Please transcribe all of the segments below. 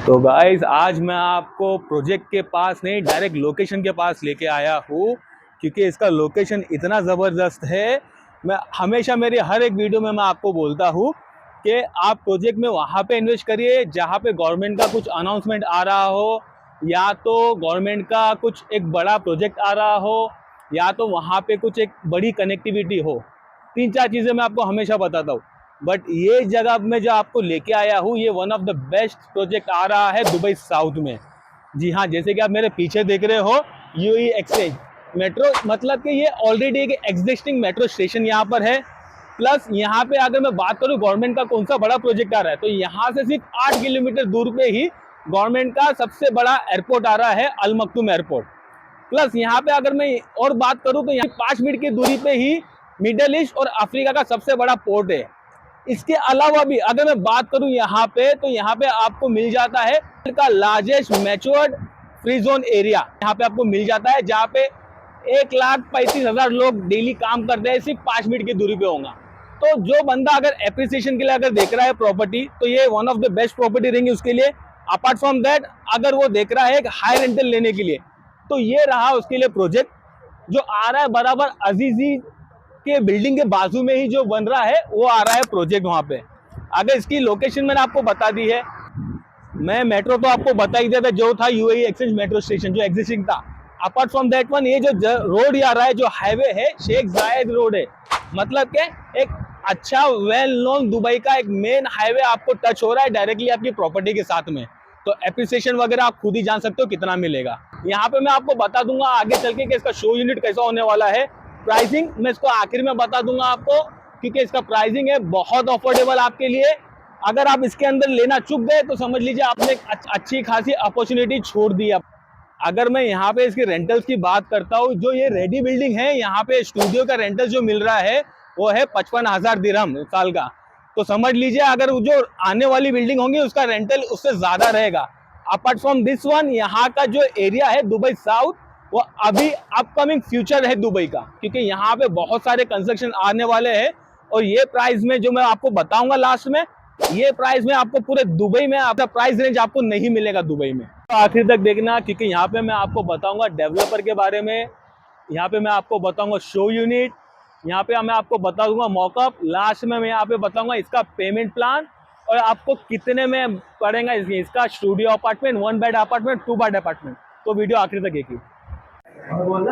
तो गाइस आज मैं आपको प्रोजेक्ट के पास नहीं डायरेक्ट लोकेशन के पास लेके आया हूँ, क्योंकि इसका लोकेशन इतना ज़बरदस्त है। मैं हमेशा मेरी हर एक वीडियो में मैं आपको बोलता हूँ कि आप प्रोजेक्ट में वहाँ पे इन्वेस्ट करिए जहाँ पे गवर्नमेंट का कुछ अनाउंसमेंट आ रहा हो, या तो गवर्नमेंट का कुछ एक बड़ा प्रोजेक्ट आ रहा हो, या तो वहाँ पे कुछ एक बड़ी कनेक्टिविटी हो। 3-4 चीज़ें मैं आपको हमेशा बताता हूँ। बट ये जगह में जो आपको लेके आया हूँ, ये one of the best project आ रहा है दुबई साउथ में। जी हाँ, जैसे कि आप मेरे पीछे देख रहे हो यूएई एक्सचेंज मेट्रो, मतलब कि ये ऑलरेडी एक एग्जिस्टिंग मेट्रो स्टेशन यहाँ पर है। प्लस यहाँ पे अगर मैं बात करूँ गवर्नमेंट का कौन सा बड़ा प्रोजेक्ट आ रहा है, तो यहाँ से सिर्फ 8 किलोमीटर दूर पे ही गवर्नमेंट का सबसे बड़ा एयरपोर्ट आ रहा है, अल मखदूम एयरपोर्ट। प्लस यहाँ पे अगर मैं और बात करूँ तो यहाँ 5 मिनट की दूरी पे ही मिडल ईस्ट और अफ्रीका का सबसे बड़ा पोर्ट है। इसके अलावा भी अगर मैं बात करूं यहाँ पे, तो यहाँ पे आपको मिल जाता है का largest matured free zone area यहाँ पे आपको मिल जाता है, जहाँ पे 1,35,000 लोग डेली काम करते हैं, सिर्फ 5 मिनट की दूरी पे होगा। तो जो बंदा अगर एप्रिसिएशन के लिए अगर देख रहा है प्रॉपर्टी, तो ये one of the best property रहेंगी उसके लिए। अपार्ट फ्रॉम दैट, अगर वो देख रहा है एक हाई रेंटल लेने के लिए, तो ये रहा उसके लिए प्रोजेक्ट जो आ रहा है बराबर अजीजी के बिल्डिंग के बाजू में ही जो बन रहा है, वो आ रहा है प्रोजेक्ट वहां पे। अगर इसकी लोकेशन मैंने आपको बता दी है, मैं मेट्रो तो आपको बता ही दिया था जो था यूएई एक्सचेंज मेट्रो स्टेशन जो एग्जिस्टिंग था। अपार्ट फ्रॉम दैट वन, ये जो रोड आ रहा है, जो हाईवे है, शेख जायद रोड है। मतलब के एक अच्छा वेल नोन दुबई का एक मेन हाईवे आपको टच हो रहा है डायरेक्टली आपकी प्रॉपर्टी के साथ में। तो एप्रिसिएशन वगैरह आप खुद ही जान सकते हो कितना मिलेगा। यहाँ पे मैं आपको बता दूंगा आगे चल के कि इसका शो यूनिट कैसा होने वाला है। प्राइसिंग मैं इसको आखिर में बता दूंगा आपको, क्योंकि इसका प्राइसिंग है बहुत अफोर्डेबल आपके लिए। अगर आप इसके अंदर लेना चूक गए तो समझ लीजिए आपने एक अच्छी खासी अपॉर्चुनिटी छोड़ दी। अगर मैं यहाँ पे इसकी रेंटल्स की बात करता हूँ, जो ये रेडी बिल्डिंग है, यहाँ पे स्टूडियो का रेंटल जो मिल रहा है वो है 55,000 दिरहम साल का। तो समझ लीजिए अगर जो आने वाली बिल्डिंग होंगी उसका रेंटल उससे ज्यादा रहेगा। अपार्ट फ्रॉम दिस वन, यहाँ का जो एरिया है दुबई साउथ, वो अभी अपकमिंग फ्यूचर है दुबई का, क्योंकि यहाँ पे बहुत सारे कंस्ट्रक्शन आने वाले हैं। और ये प्राइस में जो मैं आपको बताऊंगा लास्ट में, ये प्राइस में आपको पूरे दुबई में आपका प्राइस रेंज आपको नहीं मिलेगा दुबई में। तो आखिर तक देखना, क्योंकि यहाँ पे मैं आपको बताऊंगा डेवलपर के बारे में, यहाँ पे मैं आपको बताऊंगा शो यूनिट, यहाँ पे मैं आपको बता दूंगा मॉकअप, लास्ट में मैं यहाँ पे बताऊंगा इसका पेमेंट प्लान और आपको कितने में पड़ेगा इसका studio apartment, 1 bed apartment, 2 bed apartment. तो वीडियो आखिर तक देखिए।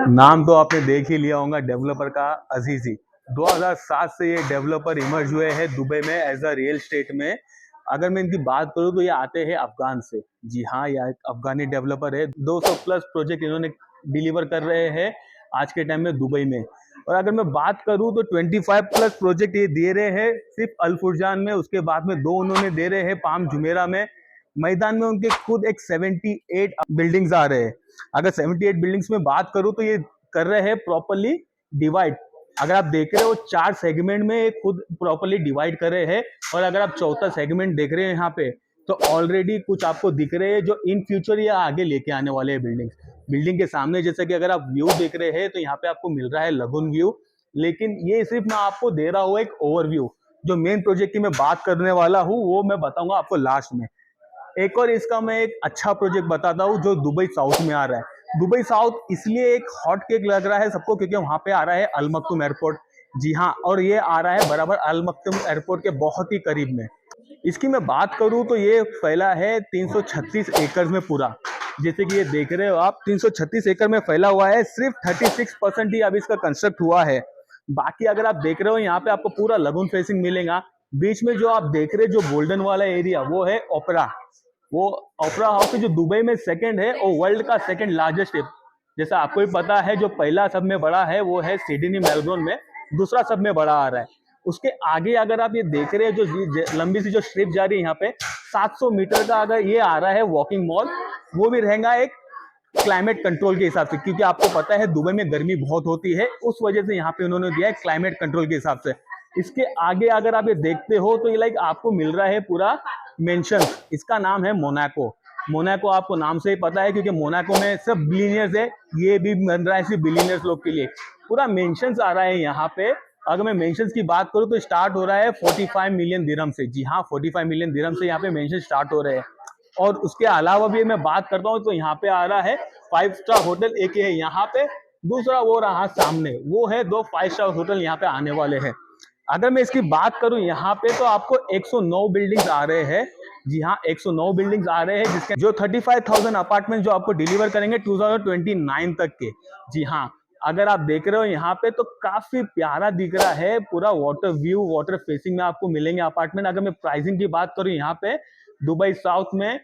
नाम तो आपने देख ही लिया होगा डेवलपर का, अजीजी। 2007 से ये डेवलपर इमर्ज हुए हैं दुबई में एज अ रियल स्टेट में। अगर मैं इनकी बात करूं तो ये आते हैं अफगान से। जी हाँ, यह एक अफगानी डेवलपर है। 200 प्लस प्रोजेक्ट इन्होंने डिलीवर कर रहे हैं आज के टाइम में दुबई में। और अगर मैं बात करूं तो 25 प्लस प्रोजेक्ट ये दे रहे हैं सिर्फ अल फुरजान में, उसके बाद में 2 उन्होंने दे रहे हैं पाम जुमेरा में। मैदान में उनके खुद एक 78 बिल्डिंग्स आ रहे हैं। अगर 78 बिल्डिंग्स में बात करूं तो ये कर रहे हैं प्रॉपरली डिवाइड। अगर आप देख रहे हो 4 सेगमेंट में खुद प्रॉपरली डिवाइड कर रहे हैं। और अगर आप चौथा सेगमेंट देख रहे हैं यहाँ पे, तो ऑलरेडी कुछ आपको दिख रहे हैं जो इन फ्यूचर या आगे लेके आने वाले हैं बिल्डिंग्स। बिल्डिंग के सामने जैसे कि अगर आप व्यू देख रहे हैं, तो यहाँ पे आपको मिल रहा है लगुन व्यू। लेकिन ये सिर्फ मैं आपको दे रहा हूँ एक ओवरव्यू। जो मेन प्रोजेक्ट की मैं बात करने वाला हूँ वो मैं बताऊंगा आपको लास्ट में। एक और इसका मैं एक अच्छा प्रोजेक्ट बताता हूँ जो दुबई साउथ में आ रहा है। दुबई साउथ इसलिए एक हॉट केक लग रहा है सबको, क्योंकि वहां पे आ रहा है अल मखदूम एयरपोर्ट। जी हाँ, और ये आ रहा है बराबर अल मखदूम एयरपोर्ट के बहुत ही करीब में। इसकी मैं बात करूं तो ये फैला है 336 एकड़ में पूरा। जैसे कि ये देख रहे हो आप, 336 एकड़ में फैला हुआ है। सिर्फ 36% ही अभी इसका कंस्ट्रक्ट हुआ है। बाकी अगर आप देख रहे हो यहाँ पे आपको पूरा लगुन फेसिंग मिलेगा। बीच में जो आप देख रहे हो जो गोल्डन वाला एरिया, वो है ओपेरा। वो ओपेरा हाउस जो दुबई में सेकंड है, और वर्ल्ड का सेकंड लार्जेस्ट है। जैसा आपको भी पता है, जो पहला सब में बड़ा है वो है सिडनी मेलबोर्न में, दूसरा सब में बड़ा आ रहा है। उसके आगे अगर आप ये देख रहे हैं जो लंबी सी जो स्ट्रिप जा रही है यहाँ पे, 700 मीटर का अगर ये आ रहा है वॉकिंग मॉल, वो भी रहेगा एक क्लाइमेट कंट्रोल के हिसाब से, क्योंकि आपको पता है दुबई में गर्मी बहुत होती है, उस वजह से यहाँ पे उन्होंने दिया है क्लाइमेट कंट्रोल के हिसाब से। इसके आगे अगर आप ये देखते हो तो ये लाइक आपको मिल रहा है पूरा मेंशन। इसका नाम है मोनाको। मोनाको आपको नाम से ही पता है, क्योंकि मोनाको में सब बिलियनियर्स है। ये भी बन रहा है सिर्फ बिलियनियर्स लोग के लिए। पूरा मेंशंस आ रहा है यहाँ पे। अगर मैं मेंशंस की बात करूँ तो स्टार्ट हो रहा है 45 मिलियन दिरहम से। जी हाँ, 45 मिलियन दिरहम से यहाँ पे मेंशन स्टार्ट हो रहे हैं। और उसके अलावा भी मैं बात करता हूँ तो यहाँ पे आ रहा है 5 स्टार होटल, एक है यहाँ पे, दूसरा वो रहा सामने, वो है 2 5 स्टार होटल यहाँ पे आने वाले हैं। अगर मैं इसकी बात करूं यहाँ पे तो आपको 109 बिल्डिंग्स आ रहे हैं। जी हाँ, 109 बिल्डिंग्स आ रहे हैं, जिसके जो 35,000 अपार्टमेंट जो आपको डिलीवर करेंगे 2029 तक के। जी हाँ, अगर आप देख रहे हो यहाँ पे तो काफी प्यारा दिख रहा है, पूरा वाटर व्यू, वाटर फेसिंग में आपको मिलेंगे अपार्टमेंट। अगर मैं प्राइसिंग की बात करूं यहाँ पे दुबई साउथ में,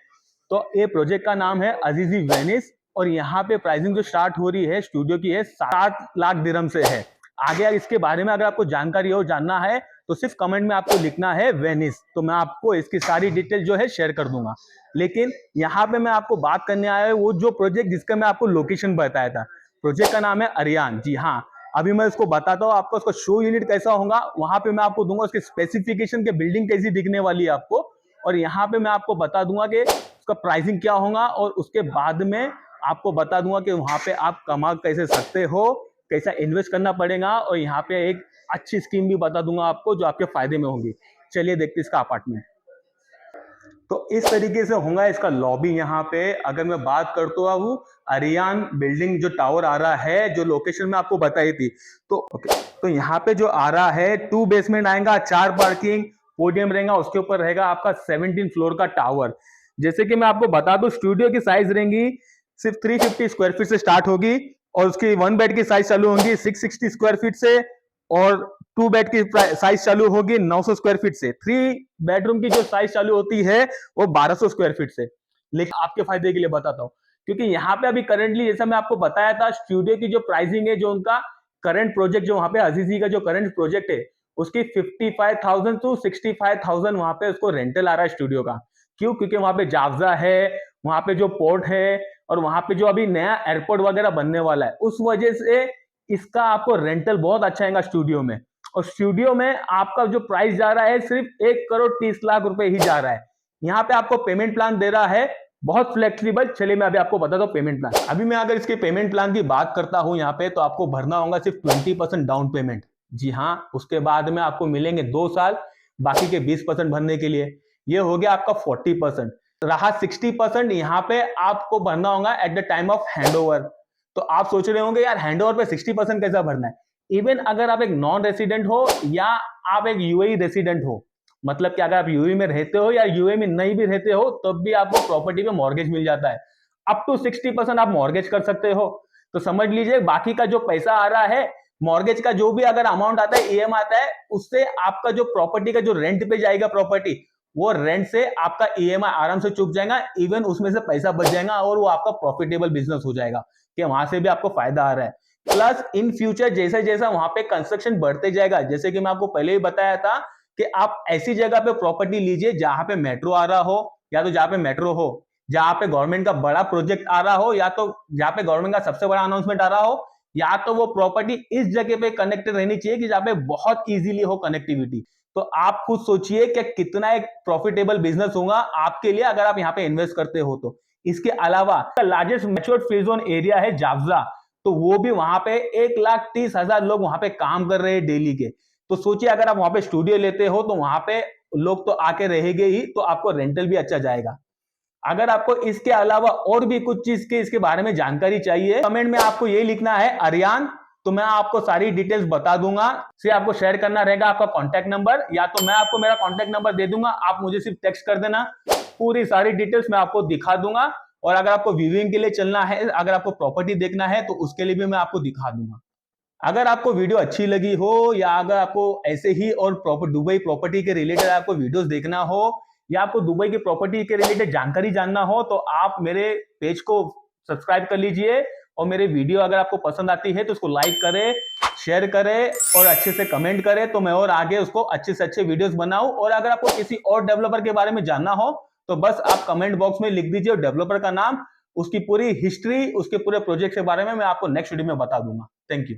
तो ये प्रोजेक्ट का नाम है अजीजी वेनिस, और यहाँ पे प्राइसिंग जो स्टार्ट हो रही है स्टूडियो की है 7 लाख दिरहम से है। आगे इसके बारे में अगर आपको जानकारी और जानना है तो सिर्फ कमेंट में आपको लिखना है वेनिस, तो मैं आपको इसकी सारी डिटेल जो है शेयर कर दूंगा। लेकिन यहाँ पे मैं आपको बात करने आया हूँ वो जो प्रोजेक्ट जिसका मैं आपको लोकेशन बताया था, प्रोजेक्ट का नाम है अरियान। जी हाँ, अभी मैं इसको बताता हूँ आपको उसका शो यूनिट कैसा होगा, वहां पे मैं आपको दूंगा उसके स्पेसिफिकेशन के, बिल्डिंग कैसी दिखने वाली है आपको, और यहाँ पे मैं आपको बता दूंगा कि उसका प्राइसिंग क्या होगा, और उसके बाद में आपको बता दूंगा कि वहां पे आप कमा कैसे सकते हो, कैसा इन्वेस्ट करना पड़ेगा, और यहाँ पे एक अच्छी स्कीम भी बता दूंगा आपको जो आपके फायदे में होगी। चलिए देखते इसका अपार्टमेंट। तो इस तरीके से होगा इसका लॉबी। यहाँ पे अगर मैं बात करता हूँ अरियान बिल्डिंग जो टावर आ रहा है, जो लोकेशन में आपको बताई थी, तो तो यहाँ पे जो आ रहा है 2 बेसमेंट आएगा, 4 पार्किंग, पोडियम रहेगा, उसके ऊपर रहेगा आपका 17 फ्लोर का टावर। जैसे कि मैं आपको बता दूं स्टूडियो की साइज रहेंगी सिर्फ 350 स्क्वायर फीट से स्टार्ट होगी, और उसकी 1 बेड की साइज चालू होगी 660 स्क्वायर फीट से, और 2 बेड की साइज चालू होगी 900 स्क्वायर फीट से। 3 बेडरूम की जो साइज चालू होती है वो 1200 स्क्वायर फीट से। लेकिन आपके फायदे के लिए बताता हूँ, क्योंकि यहाँ पे अभी करंटली जैसा मैं आपको बताया था स्टूडियो की जो प्राइसिंग है, जो उनका करंट प्रोजेक्ट जो वहां पे अजीजी का जो करंट प्रोजेक्ट है उसकी 55,000 टू 65,000 वहां पे उसको रेंटल आ रहा है स्टूडियो का। क्यों? क्योंकि वहां पे जाफजा है, वहां पे जो पोर्ट है, और वहां पे जो अभी नया एयरपोर्ट वगैरह बनने वाला है, उस वजह से इसका आपको रेंटल बहुत अच्छा आएगा स्टूडियो में। और स्टूडियो में आपका जो प्राइस जा रहा है सिर्फ 1,30,00,000 रुपए ही जा रहा है। यहाँ पे आपको पेमेंट प्लान दे रहा है बहुत फ्लेक्सिबल। चलिए मैं अभी आपको बताता हूँ पेमेंट प्लान। अभी मैं अगर इसके पेमेंट प्लान की बात करता हूँ यहाँ पे, तो आपको भरना होगा सिर्फ 20% डाउन पेमेंट। जी हाँ, उसके बाद में आपको मिलेंगे 2 साल बाकी के 20% भरने के लिए। ये हो गया आपका 40%। रहा 60%, यहाँ पे आपको भरना होगा at the time of handover. तो आप सोच रहे होंगे यार हैंडओवर पे 60% कैसा भरना है। इवन अगर आप एक नॉन रेसिडेंट हो या आप एक यूएई रेसिडेंट हो, मतलब कि अगर आप यूएई में रहते हो या यूएई में नहीं भी रहते हो, तब भी आपको प्रॉपर्टी पे मॉर्गेज मिल जाता है। अप टू 60% आप मॉर्गेज कर सकते हो। तो समझ लीजिए बाकी का जो पैसा आ रहा है मॉर्गेज का, जो भी अगर अमाउंट आता है ईएम आता है, उससे आपका जो प्रॉपर्टी का जो रेंट पे जाएगा प्रॉपर्टी, वो रेंट से आपका ईएमआई आराम से चुक जाएगा। इवन उसमें से पैसा बच जाएगा और वो आपका प्रॉफिटेबल बिजनेस हो जाएगा कि वहां से भी आपको फायदा आ रहा है। प्लस इन फ्यूचर जैसा जैसा वहां पे कंस्ट्रक्शन बढ़ते जाएगा, जैसे कि मैं आपको पहले ही बताया था कि आप ऐसी जगह पे प्रॉपर्टी लीजिए जहां पे मेट्रो आ रहा हो, या तो जहां पे मेट्रो हो, जहां पे गवर्नमेंट का बड़ा प्रोजेक्ट आ रहा हो, या तो जहां पे गवर्नमेंट का सबसे बड़ा अनाउंसमेंट आ रहा हो, या तो वो प्रॉपर्टी इस जगह पे कनेक्टेड रहनी चाहिए कि जहां पे बहुत इजीली हो कनेक्टिविटी। तो आप खुद सोचिए कि कितना एक प्रॉफिटेबल बिजनेस होगा आपके लिए अगर आप यहाँ पे इन्वेस्ट करते हो तो। इसके अलावा largest matured free zone area है जाफजा, तो वो भी वहां पे 1,30,000 लोग वहां पे काम कर रहे हैं डेली के। तो सोचिए अगर आप वहां पे स्टूडियो लेते हो तो वहां पे लोग तो आके रहेंगे ही, तो आपको रेंटल भी अच्छा जाएगा। अगर आपको इसके अलावा और भी कुछ चीज के इसके बारे में जानकारी चाहिए, कमेंट में आपको ये लिखना है अरियान, तो मैं आपको सारी डिटेल्स बता दूंगा। सिर्फ आपको शेयर करना रहेगा आपका कॉन्टैक्ट नंबर, या तो मैं आपको मेरा कॉन्टैक्ट नंबर दे दूंगा, आप मुझे सिर्फ टेक्स्ट कर देना, पूरी सारी डिटेल्स मैं आपको दिखा दूंगा। और अगर आपको व्यूइंग के लिए चलना है, अगर आपको प्रॉपर्टी देखना है, तो उसके लिए भी मैं आपको दिखा दूंगा। अगर आपको वीडियो अच्छी लगी हो, या अगर आपको ऐसे ही और दुबई प्रॉपर्टी के रिलेटेड आपको वीडियोस देखना हो, या आपको दुबई की प्रॉपर्टी के रिलेटेड जानकारी जानना हो, तो आप मेरे पेज को सब्सक्राइब कर लीजिए। और मेरे वीडियो अगर आपको पसंद आती है तो उसको लाइक करें, शेयर करें और अच्छे से कमेंट करें, तो मैं और आगे उसको अच्छे से अच्छे वीडियोस बनाऊं। और अगर आपको किसी और डेवलपर के बारे में जानना हो तो बस आप कमेंट बॉक्स में लिख दीजिए डेवलपर का नाम, उसकी पूरी हिस्ट्री, उसके पूरे प्रोजेक्ट के बारे में मैं आपको नेक्स्ट वीडियो में बता दूंगा। Thank you.